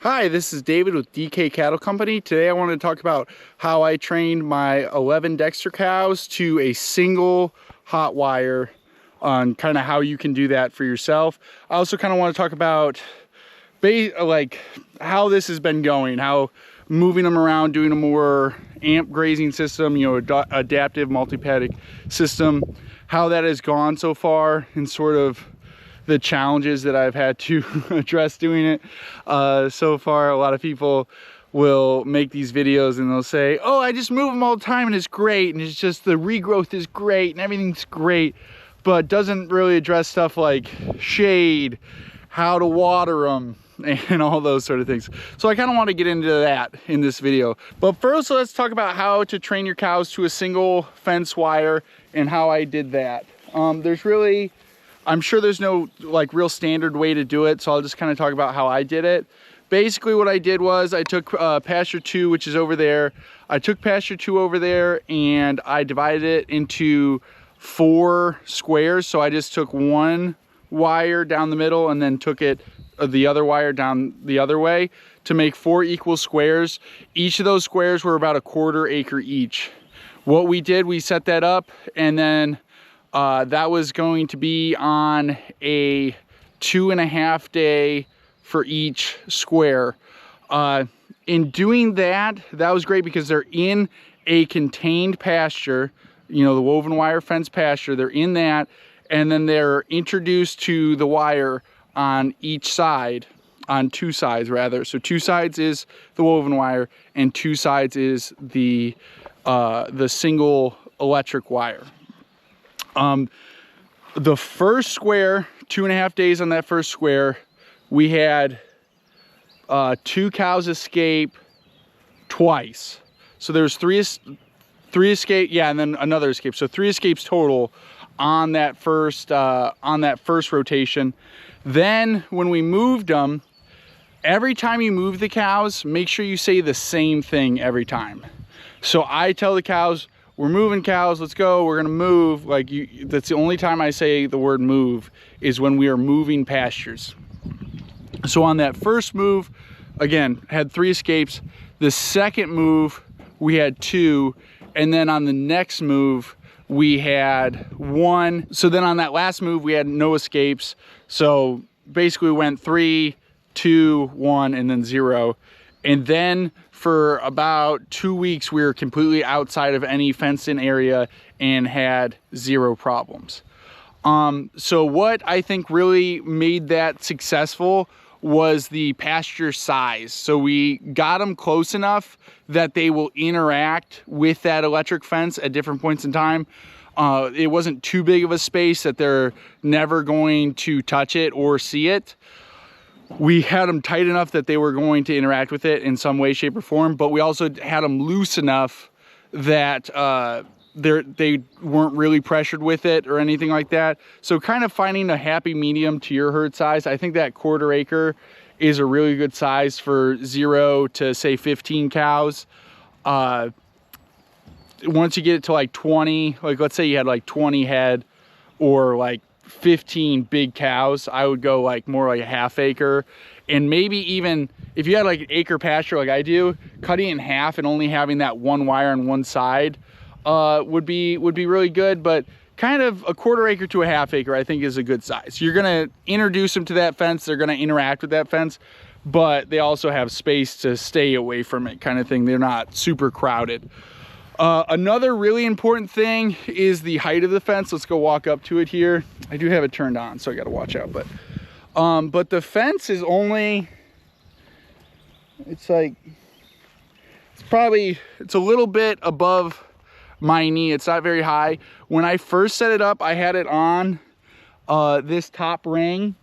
Hi, this is David with DK Cattle Company. Today I want to talk about how I trained my 11 Dexter cows to a single hot wire, on kind of how you can do that for yourself. I also kind of want to talk about like how this has been going, how moving them around, doing a more amp grazing system, adaptive multi-paddock system, how that has gone so far, and sort of the challenges that I've had to address doing it so far. A lot of people will make these videos and they'll say, oh, I just move them all the time and it's great, and it's just the regrowth is great and everything's great, but doesn't really address stuff like shade, how to water them, and all those sort of things. So I kind of want to get into that in this video. But first, let's talk about how to train your cows to a single fence wire and how I did that. I'm sure there's no like real standard way to do it, so I'll just kind of talk about how I did it. Basically what I did was I took pasture 2, which is over there. I took pasture 2 over there and I divided it into 4 squares. So I just took one wire down the middle and then took it the other wire down the other way to make 4 equal squares. Each of those squares were about 1/4 acre each. What we did, we set that up, and then that was going to be on a 2.5 day for each square. In doing that, that was great because they're in a contained pasture, the woven wire fence pasture. They're in that, and then they're introduced to the wire on each side, on 2 sides rather. So 2 sides is the woven wire and 2 sides is the single electric wire. The first square, 2.5 days on that first square, we had 2 cows escape twice. So there's three escape, yeah, and then another escape. So 3 escapes total on that first rotation. Then when we moved them, every time you move the cows, make sure you say the same thing every time. So I tell the cows, we're moving cows, let's go, we're gonna move. That's the only time I say the word move, is when we are moving pastures. So on that first move, again, had 3 escapes. The second move, we had 2. And then on the next move, we had 1. So then on that last move, we had no escapes. So basically we went 3, 2, 1, and then 0. And then for about 2 weeks, we were completely outside of any fenced-in area and had 0 problems. So what I think really made that successful was the pasture size. So we got them close enough that they will interact with that electric fence at different points in time. It wasn't too big of a space that they're never going to touch it or see it. We had them tight enough that they were going to interact with it in some way, shape, or form, but we also had them loose enough that they weren't really pressured with it or anything like that. So kind of finding a happy medium to your herd size. I think that 1/4 acre is a really good size for 0 to say 15 cows. Once you get it to like 20, like let's say you had like 20 head or like 15 big cows, I would go like more like a 1/2 acre. And maybe even if you had like an acre pasture like I do, cutting it in half and only having that 1 wire on one side would be really good. But kind of a 1/4 acre to a 1/2 acre I think is a good size. You're gonna introduce them to that fence, they're gonna interact with that fence, but they also have space to stay away from it, kind of thing. They're not super crowded. Another really important thing is the height of the fence. Let's go walk up to it here. I do have it turned on, so I gotta watch out, but the fence is only, it's a little bit above my knee. It's not very high. When I first set it up, I had it on this top ring,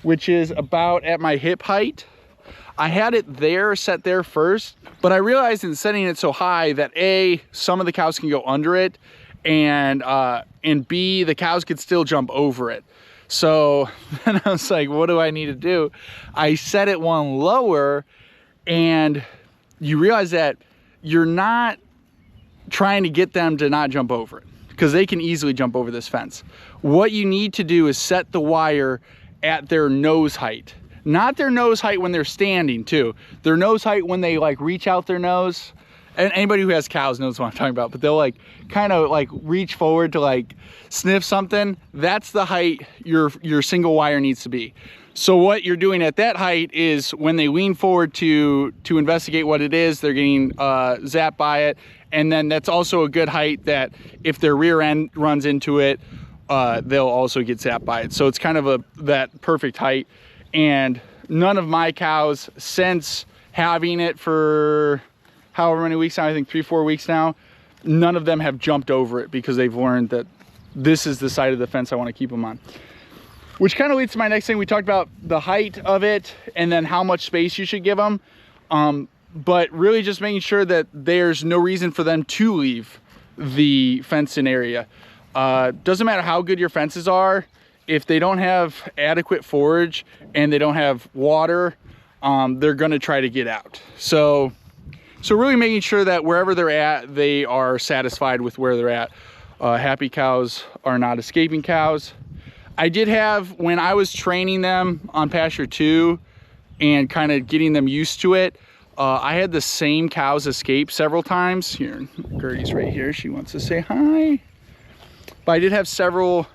which is about at my hip height. I had it there, set there first, but I realized in setting it so high that A, some of the cows can go under it, and B, the cows could still jump over it. So then I was like, what do I need to do? I set it one lower, and you realize that you're not trying to get them to not jump over it, because they can easily jump over this fence. What you need to do is set the wire at their nose height. not their nose height when they're standing too. Their nose height when they like reach out their nose. And anybody who has cows knows what I'm talking about, but they'll like kind of like reach forward to like sniff something. That's the height your single wire needs to be. So what you're doing at that height is when they lean forward to investigate what it is, they're getting zapped by it. And then that's also a good height that if their rear end runs into it, they'll also get zapped by it. So it's kind of that perfect height. And none of my cows, since having it for however many weeks now, I think 3-4 weeks now, none of them have jumped over it because they've learned that this is the side of the fence I want to keep them on. Which kind of leads to my next thing. We talked about the height of it and then how much space you should give them. But really just making sure that there's no reason for them to leave the fenced-in area. Doesn't matter how good your fences are, if they don't have adequate forage and they don't have water, they're gonna try to get out. So really making sure that wherever they're at, they are satisfied with where they're at. Happy cows are not escaping cows. I did have, when I was training them on pasture 2 and kind of getting them used to it, I had the same cows escape several times. Here, Gertie's right here. She wants to say hi. But I did have several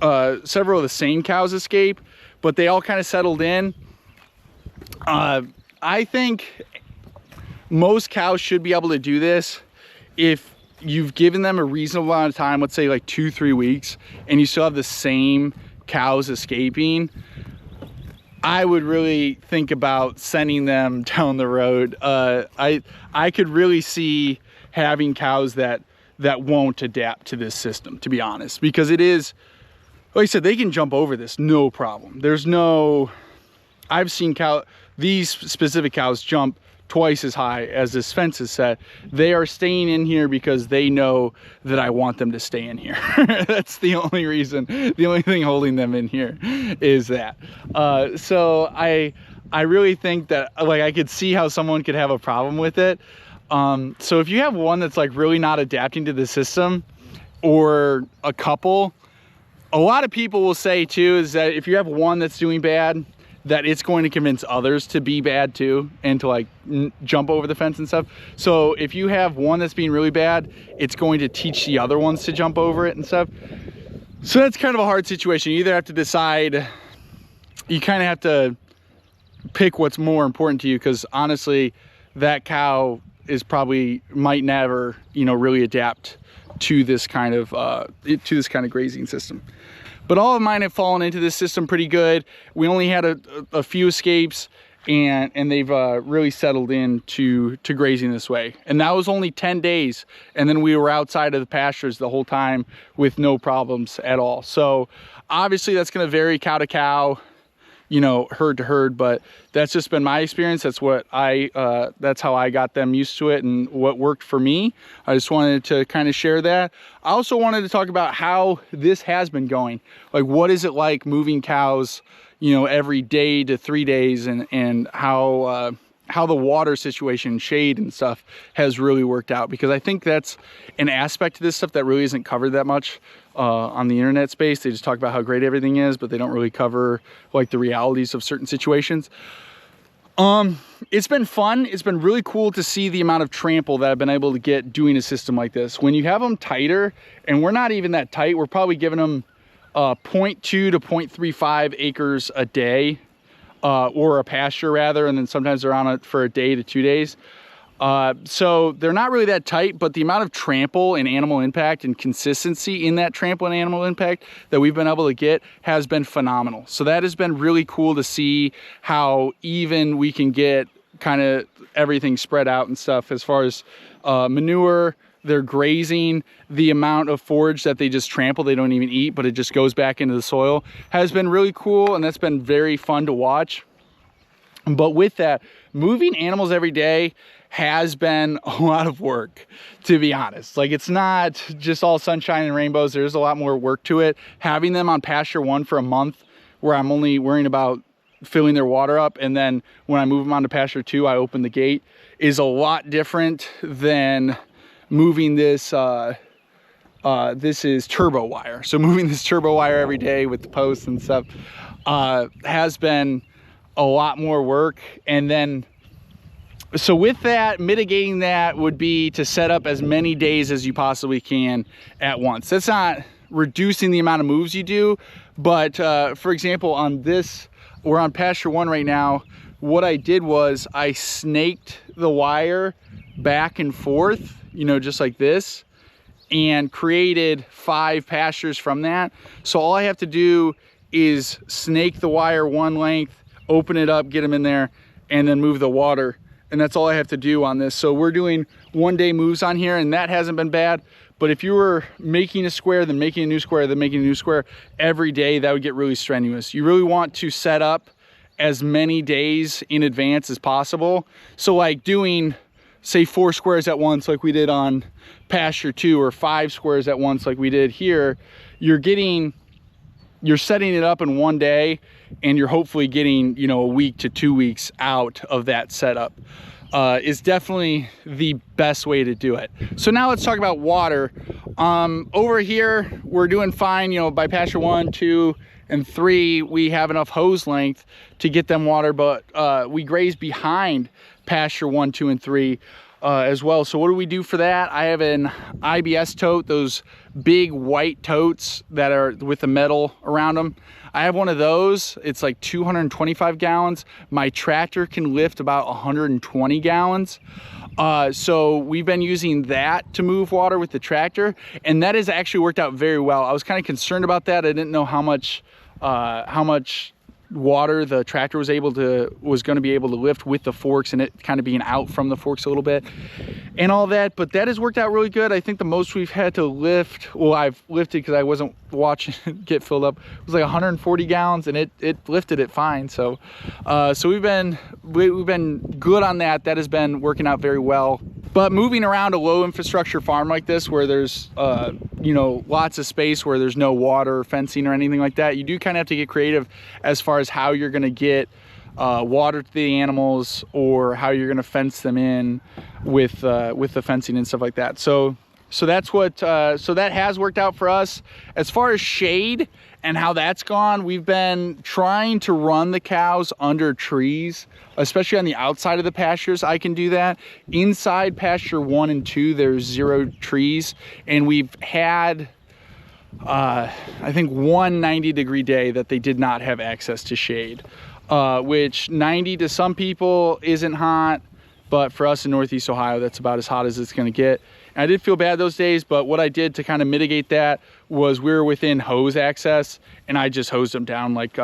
of the same cows escape, but they all kind of settled in. I think most cows should be able to do this if you've given them a reasonable amount of time, let's say like 2-3 weeks, and you still have the same cows escaping. I would really think about sending them down the road. I could really see having cows that won't adapt to this system, to be honest, because it is, like I said, they can jump over this, no problem. I've seen these specific cows jump twice as high as this fence is set. They are staying in here because they know that I want them to stay in here. That's the only reason. The only thing holding them in here is that. So I really think that, like, I could see how someone could have a problem with it. So if you have one that's like really not adapting to the system, or a couple, a lot of people will say too is that if you have one that's doing bad, that it's going to convince others to be bad too and to like jump over the fence and stuff. So if you have one that's being really bad, it's going to teach the other ones to jump over it and stuff. So that's kind of a hard situation. You either have to decide, you kind of have to pick what's more important to you, because honestly, that cow is might never, really adapt to this kind of grazing system. But all of mine have fallen into this system pretty good. We only had a few escapes, and they've really settled into grazing this way. And that was only 10 days. And then we were outside of the pastures the whole time with no problems at all. So obviously that's gonna vary cow to cow, herd to herd, but that's just been my experience. That's how I got them used to it and what worked for me. I just wanted to kind of share that. I also wanted to talk about how this has been going. Like, what is it like moving cows, every day to 3 days, and how the water situation, shade and stuff has really worked out, because I think that's an aspect to this stuff that really isn't covered that much on the internet space. They just talk about how great everything is, but they don't really cover like the realities of certain situations. It's been fun. It's been really cool to see the amount of trample that I've been able to get doing a system like this. When you have them tighter, and we're not even that tight, we're probably giving them 0.2 to 0.35 acres a day, or a pasture rather, and then sometimes they're on it for a day to 2 days. So they're not really that tight, but the amount of trample and animal impact and consistency in that trample and animal impact that we've been able to get has been phenomenal. So that has been really cool to see how even we can get kind of everything spread out and stuff as far as manure, their grazing, the amount of forage that they just trample, they don't even eat, but it just goes back into the soil, has been really cool, and that's been very fun to watch. But with that, moving animals every day has been a lot of work, to be honest. Like, it's not just all sunshine and rainbows. There's a lot more work to it. Having them on pasture 1 for a month, where I'm only worrying about filling their water up, and then when I move them onto pasture 2, I open the gate, is a lot different than moving this. This is turbo wire. So moving this turbo wire every day with the posts and stuff has been a lot more work. And then, so with that, mitigating that would be to set up as many days as you possibly can at once. That's not reducing the amount of moves you do, but for example, on this, we're on pasture 1 right now. What I did was I snaked the wire back and forth, you know, just like this, and created 5 pastures from that. So all I have to do is snake the wire one length, open it up, get them in there, and then move the water. And that's all I have to do on this. So we're doing 1-day moves on here, and that hasn't been bad. But if you were making a square, then making a new square, then making a new square every day, that would get really strenuous. You really want to set up as many days in advance as possible. So like doing, say, 4 squares at once like we did on pasture 2, or 5 squares at once like we did here, you're setting it up in 1 day, and you're hopefully getting, you know, a week to 2 weeks out of that setup. Is definitely the best way to do it. So now let's talk about water. Over here, we're doing fine, you know, by pasture 1, 2, and 3, we have enough hose length to get them water, but we graze behind pasture 1, 2, and 3 as well. So what do we do for that? I have an IBS tote, those big white totes that are with the metal around them. I have one of those. It's like 225 gallons. My tractor can lift about 120 gallons. So we've been using that to move water with the tractor, and that has actually worked out very well. I was kind of concerned about that. I didn't know how much water the tractor was going to be able to lift with the forks, and it kind of being out from the forks a little bit and all that, but that has worked out really good. I think the most we've had to lift, well, I've lifted because I wasn't watching it get filled up, it was like 140 gallons, and it lifted it fine. So so we've been good on that. That has been working out very well. But moving around a low infrastructure farm like this, where there's you know, lots of space, where there's no water or fencing or anything like that, you do kind of have to get creative as far as how you're going to get water to the animals, or how you're going to fence them in with the fencing and stuff like that. So that's what so that has worked out for us. As far as shade and how that's gone, we've been trying to run the cows under trees, especially on the outside of the pastures. I can do that. Inside pasture 1 and 2, there's 0 trees, and we've had I think 1 90-degree day that they did not have access to shade, which 90 to some people isn't hot, but for us in Northeast Ohio, that's about as hot as it's going to get. And I did feel bad those days, but what I did to kind of mitigate that was we were within hose access, and I just hosed them down like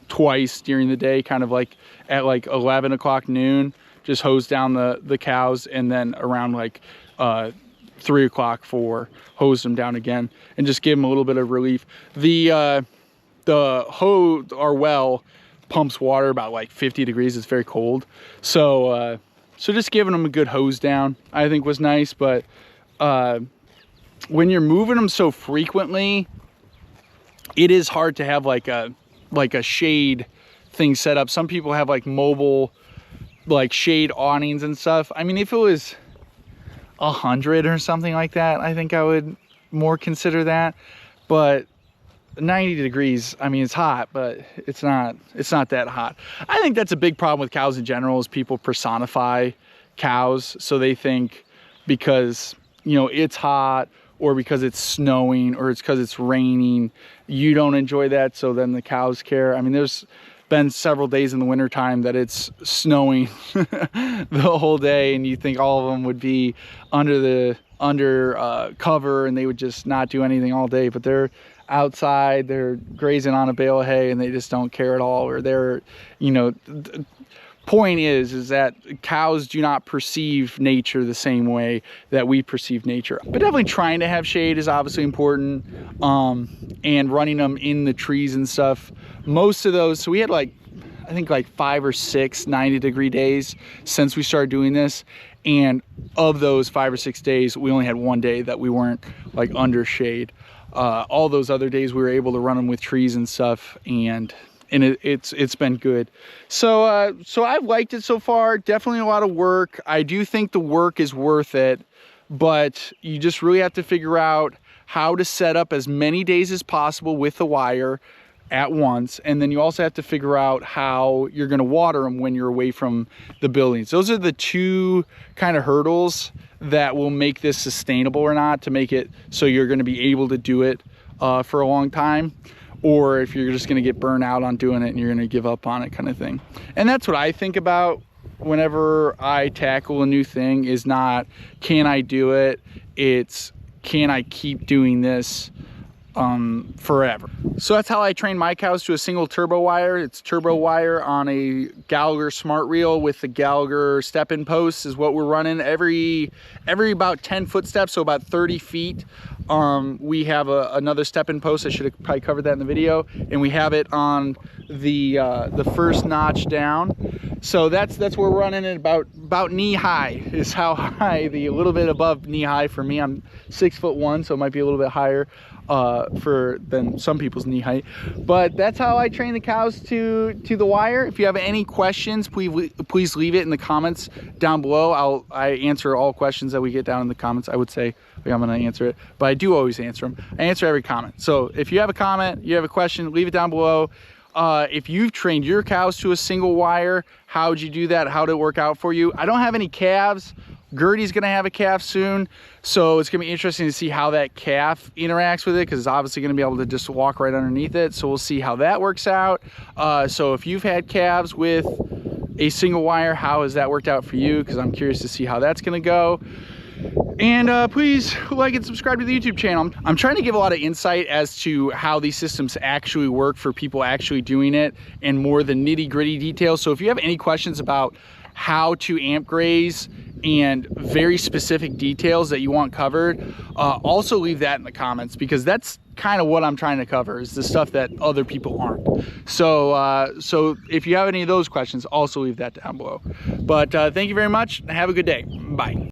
twice during the day, kind of like at like 11 o'clock noon, just hosed down the cows, and then around like 3 o'clock 4, hose them down again, and just give them a little bit of relief. The hose, our well, pumps water about like 50 degrees. It's very cold. So just giving them a good hose down, I think, was nice. But when you're moving them so frequently, it is hard to have like a shade thing set up. Some people have like mobile like shade awnings and stuff. I mean, if it was 100 or something like that, I think I would more consider that. But 90 degrees, I mean, it's hot, but it's not that hot. I think that's a big problem with cows in general, is people personify cows. So they think because, you know, it's hot, or because it's snowing, or it's because it's raining, you don't enjoy that, so then the cows care. I mean, there's been several days in the wintertime that it's snowing the whole day, and you think all of them would be under cover, and they would just not do anything all day, but they're outside, they're grazing on a bale of hay, and they just don't care at all. Or they're, you know, point is that cows do not perceive nature the same way that we perceive nature. But definitely trying to have shade is obviously important, and running them in the trees and stuff. Most of those, so we had like, I think like 5 or 6 90-degree days since we started doing this, and of those 5 or 6 days, we only had 1 day that we weren't like under shade. All those other days we were able to run them with trees and stuff, and it's been good. So I've liked it so far. Definitely a lot of work. I do think the work is worth it, but you just really have to figure out how to set up as many days as possible with the wire, at once, and then you also have to figure out how you're going to water them when you're away from the buildings. Those are the two kind of hurdles that will make this sustainable or not, to make it so you're going to be able to do it for a long time, or if you're just going to get burned out on doing it and you're going to give up on it, kind of thing. And that's what I think about whenever I tackle a new thing, is not can I do it, it's can I keep doing this forever. So that's how I train my cows to a single turbo wire. It's turbo wire on a Gallagher smart reel with the Gallagher step-in posts is what we're running. Every about 10 footsteps, so about 30 feet, we have another step-in post. I should have probably covered that in the video. And we have it on the first notch down. So that's where we're running it. About knee high is how high, a little bit above knee high for me. I'm 6'1", so it might be a little bit higher than some people's knee height. But that's how I train the cows to the wire. If you have any questions, please leave it in the comments down below. I answer all questions that we get down in the comments. I would say I'm going to answer it, but I do always answer them. I answer every comment. So if you have a comment, you have a question, leave it down below. If you've trained your cows to a single wire, how'd you do that? How'd it work out for you? I don't have any calves. Gertie's gonna have a calf soon, so it's gonna be interesting to see how that calf interacts with it, because it's obviously gonna be able to just walk right underneath it. So we'll see how that works out. So if you've had calves with a single wire, how has that worked out for you? Because I'm curious to see how that's gonna go. And please like and subscribe to the YouTube channel. I'm trying to give a lot of insight as to how these systems actually work for people actually doing it, and more the nitty-gritty details. So if you have any questions about how to amp graze and very specific details that you want covered, also leave that in the comments, because that's kind of what I'm trying to cover, is the stuff that other people aren't. So so if you have any of those questions, also leave that down below. But thank you very much. Have a good day. Bye.